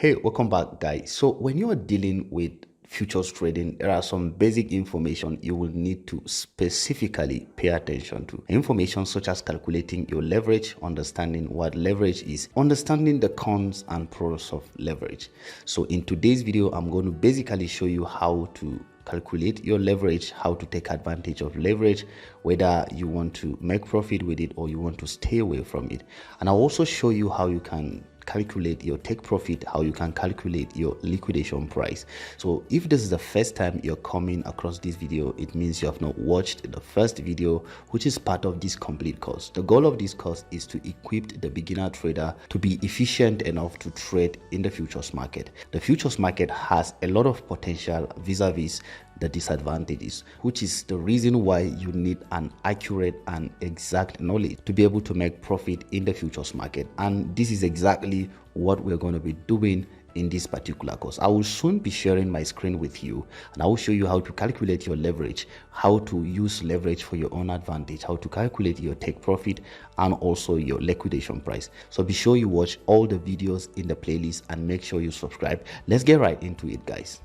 Hey, welcome back, guys. So when you are dealing with futures trading, there are some basic information you will need to specifically pay attention to. Information such as calculating your leverage, understanding what leverage is, understanding the cons and pros of leverage. So in today's video, I'm going to basically show you how to calculate your leverage, how to take advantage of leverage, whether you want to make profit with it or you want to stay away from it. And I'll also show you how you can calculate your take profit, how you can calculate your liquidation price. So if this is the first time you're coming across this video, it means you have not watched the first video, which is part of this complete course. The goal of this course is to equip the beginner trader to be efficient enough to trade in the futures market. The futures market has a lot of potential vis-a-vis the disadvantages, which is the reason why you need an accurate and exact knowledge to be able to make profit in the futures market. And this is exactly what we're going to be doing in this particular course. I will soon be sharing my screen with you, and I will show you how to calculate your leverage, how to use leverage for your own advantage, how to calculate your take profit and also your liquidation price. So be sure you watch all the videos in the playlist and make sure you subscribe. Let's get right into it, guys.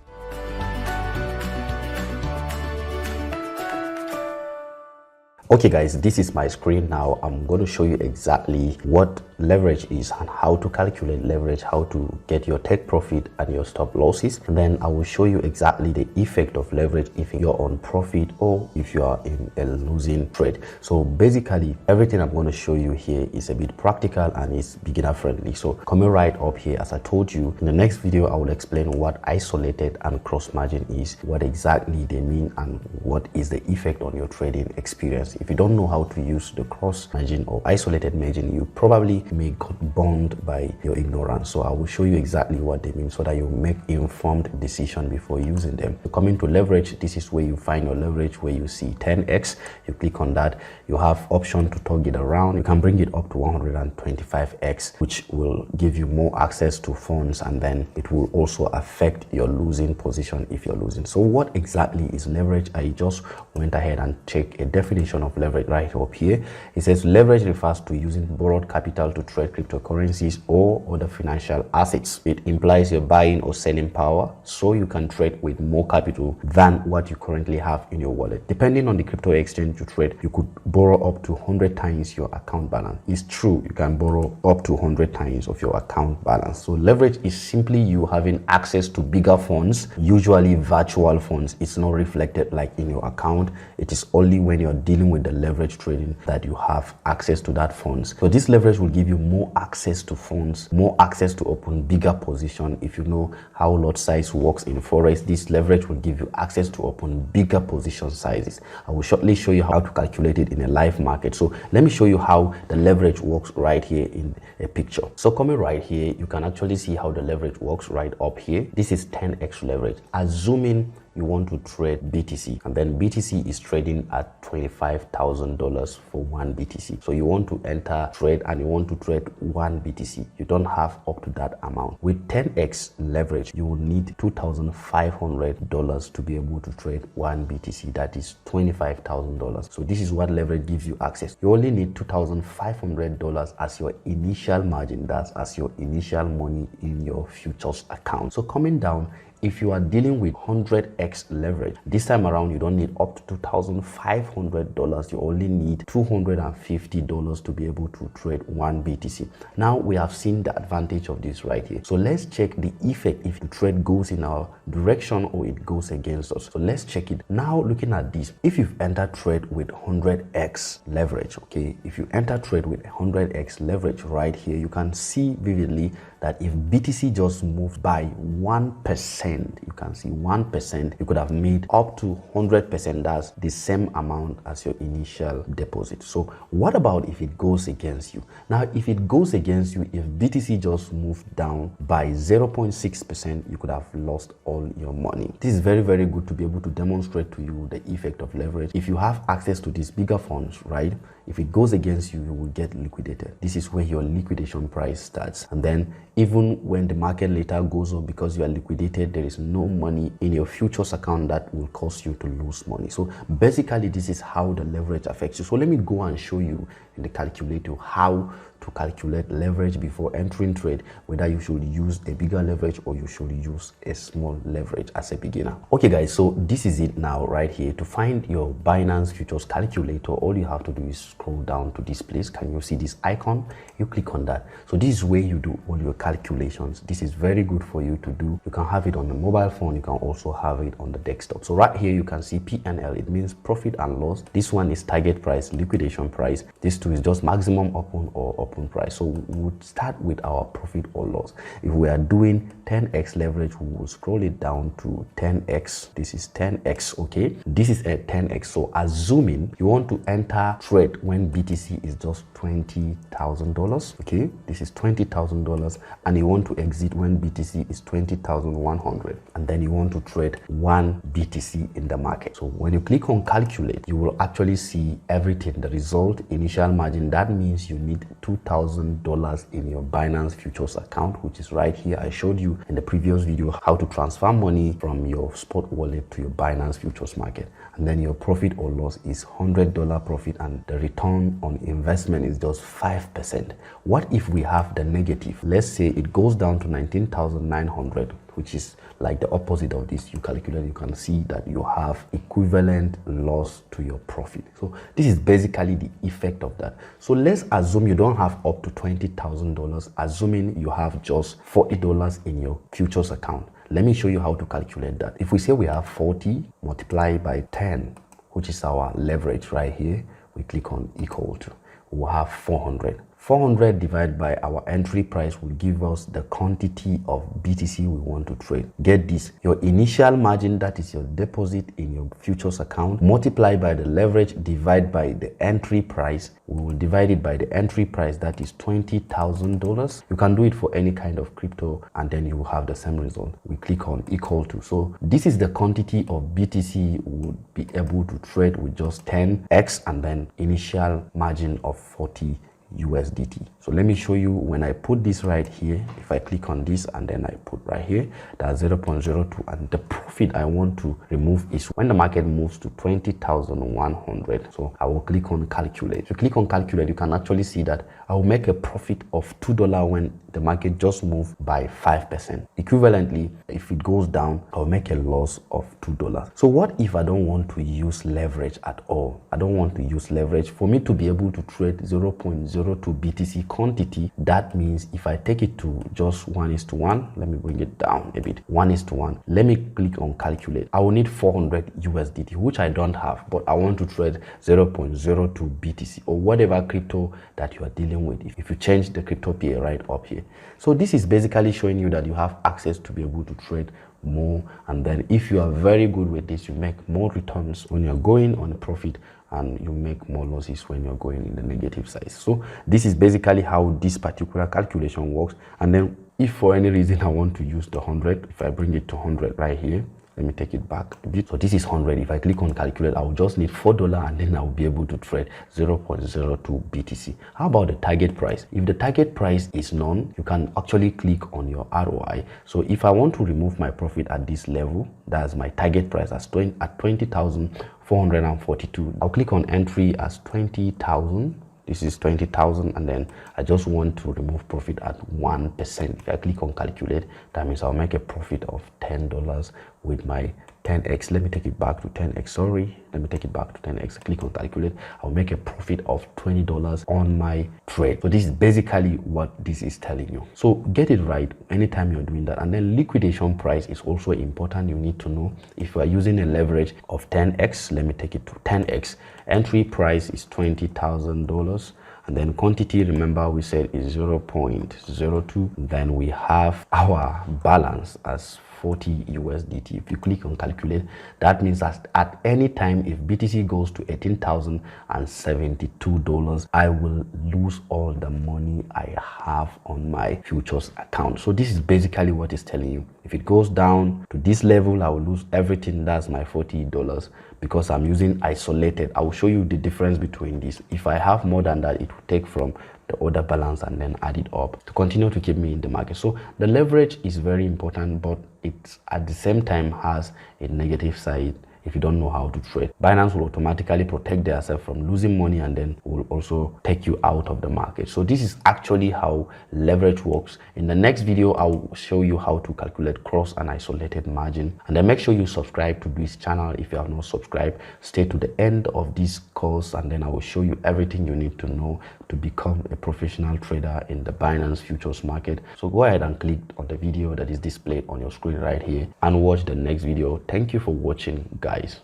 Okay guys, this is my screen now. I'm going to show you exactly what leverage is and how to calculate leverage, how to get your take profit and your stop losses. And then I will show you exactly the effect of leverage if you're on profit or if you are in a losing trade. So basically everything I'm going to show you here is a bit practical and is beginner friendly. So coming right up here, as I told you, in the next video I will explain what isolated and cross margin is, what exactly they mean, and what is the effect on your trading experience. If you don't know how to use the cross margin or isolated margin, you probably may get burned by your ignorance. So I will show you exactly what they mean so that you make informed decision before using them. Coming to leverage, this is where you find your leverage, where you see 10x. You click on that, you have option to toggle it around. You can bring it up to 125x, which will give you more access to funds, and then it will also affect your losing position if you're losing. So what exactly is leverage? I just went ahead and checked a definition of leverage right up here. It says leverage refers to using borrowed capital to trade cryptocurrencies or other financial assets. It implies your buying or selling power, so you can trade with more capital than what you currently have in your wallet. Depending on the crypto exchange you trade, you could borrow up to 100 times your account balance. It's true, you can borrow up to 100 times of your account balance. So leverage is simply you having access to bigger funds, usually virtual funds. It's not reflected like in your account. It is only when you're dealing with the leverage trading that you have access to that funds. So this leverage will give you more access to funds, more access to open bigger position. If you know how lot size works in forex, this leverage will give you access to open bigger position sizes. I will shortly show you how to calculate it in a live market. So let me show you how the leverage works right here in a picture. So coming right here, you can actually see how the leverage works right up here. This is 10x leverage. Assuming you want to trade BTC, and then BTC is trading at $25,000 for one BTC. So you want to enter trade and you want to trade one BTC. You don't have up to that amount. With 10x leverage, you will need $2,500 to be able to trade one BTC. That is $25,000. So this is what leverage gives you access. You only need $2,500 as your initial margin. That's as your initial money in your futures account. So coming down, if you are dealing with 100x leverage, this time around you don't need up to $2,500. You only need $250 to be able to trade one BTC. Now we have seen the advantage of this right here. So let's check the effect if the trade goes in our direction or it goes against us. So let's check it. Now looking at this, if you've entered trade with 100x leverage, okay, if you enter trade with 100x leverage right here, you can see vividly that if BTC just moved by 1%, you can see 1%, you could have made up to 100%. That's the same amount as your initial deposit. So what about if it goes against you? Now, if it goes against you, if BTC just moved down by 0.6%, you could have lost all your money. This is very, very good to be able to demonstrate to you the effect of leverage. If you have access to these bigger funds, right? If it goes against you, you will get liquidated. This is where your liquidation price starts. And then even when the market later goes up, because you are liquidated, there is no money in your futures account that will cause you to lose money. So basically, this is how the leverage affects you. So let me go and show you in the calculator how to calculate leverage before entering trade, whether you should use a bigger leverage or you should use a small leverage as a beginner. Okay guys, so this is it now right here. To find your Binance futures calculator, all you have to do is scroll down to this place. Can you see this icon? You click on that. So this is where you do all your calculations. This is very good for you to do. You can have it on the mobile phone. You can also have it on the desktop. So right here you can see P&L. It means profit and loss. This one is target price, liquidation price. This two is just maximum open or open price. So we would start with our profit or loss. If we are doing 10x leverage, we will scroll it down to 10x. This is 10x. Okay, this is a 10x. So assuming you want to enter trade when BTC is just $20,000. Okay, this is $20,000, and you want to exit when BTC is 20,100, and then you want to trade 1 BTC in the market. So when you click on calculate, you will actually see everything. The result, initial margin, that means you need $2,000 in your Binance futures account, which is right here. I showed you in the previous video how to transfer money from your spot wallet to your Binance futures market. And then your profit or loss is $100 profit, and the return on investment is just 5%. What if we have the negative? Let's say it goes down to 19,900, which is like the opposite of this. You calculate, you can see that you have equivalent loss to your profit. So this is basically the effect of that. So let's assume you don't have up to $20,000, assuming you have just $40 in your futures account. Let me show you how to calculate that. If we say we have 40 multiplied by 10, which is our leverage right here, we click on equal to, we'll have 400. 400 divided by our entry price will give us the quantity of BTC we want to trade. Get this, your initial margin, that is your deposit in your futures account, multiply by the leverage, divide by the entry price. We will divide it by the entry price, that is $20,000. You can do it for any kind of crypto, and then you will have the same result. We click on equal to. So this is the quantity of BTC we would be able to trade with just 10x, and then initial margin of 40 USDT. So let me show you. When I put this right here, if I click on this and then I put right here, that's 0.02, and the profit I want to remove is when the market moves to 20,100. So I will click on calculate. If you click on calculate, you can actually see that I will make a profit of $2 when the market just moved by 5%. Equivalently, if it goes down, I'll make a loss of $2. So what if I don't want to use leverage at all? I don't want to use leverage. For me to be able to trade 0.02 BTC quantity, that means if I take it to just 1:1, let me bring it down a bit, 1:1, let me click on calculate. I will need 400 USDT, which I don't have, but I want to trade 0.02 BTC or whatever crypto that you are dealing with. If you change the crypto pair right up here. So this is basically showing you that you have access to be able to trade more, and then if you are very good with this, you make more returns when you're going on a profit, and you make more losses when you're going in the negative side. So this is basically how this particular calculation works. And then if for any reason I want to use the 100, if I bring it to 100 right here, let me take it back a bit. So this is 100. If I click on calculate, I will just need $4, and then I will be able to trade 0.02 BTC. How about the target price? If the target price is known, you can actually click on your ROI. So if I want to remove my profit at this level, that's my target price at 20,442. I'll click on entry as 20,000. This is 20,000, and then I just want to remove profit at 1%. If I click on calculate, that means I'll make a profit of $10 with my 10x. Let me take it back to 10x. Sorry, let me take it back to 10x. Click on calculate. I'll make a profit of $20 on my trade. So this is basically what this is telling you. So get it right anytime you're doing that. And then liquidation price is also important. You need to know if you are using a leverage of 10x. Let me take it to 10x. Entry price is $20,000. And then quantity, remember we said is 0.02. Then we have our balance as 40 USDT. If you click on calculate, that means that at any time if BTC goes to $18,072, I will lose all the money I have on my futures account. So this is basically what it's telling you. If it goes down to this level, I will lose everything. That's my $40 because I'm using isolated. I will show you the difference between this. If I have more than that, it will take from the order balance and then add it up to continue to keep me in the market. So the leverage is very important, but it at the same time has a negative side, if you don't know how to trade. Binance will automatically protect themselves from losing money and then will also take you out of the market. So this is actually how leverage works. In the next video, I'll show you how to calculate cross and isolated margin. And then make sure you subscribe to this channel if you have not subscribed. Stay to the end of this course and then I will show you everything you need to know to become a professional trader in the Binance futures market. So go ahead and click on the video that is displayed on your screen right here and watch the next video. Thank you for watching, guys.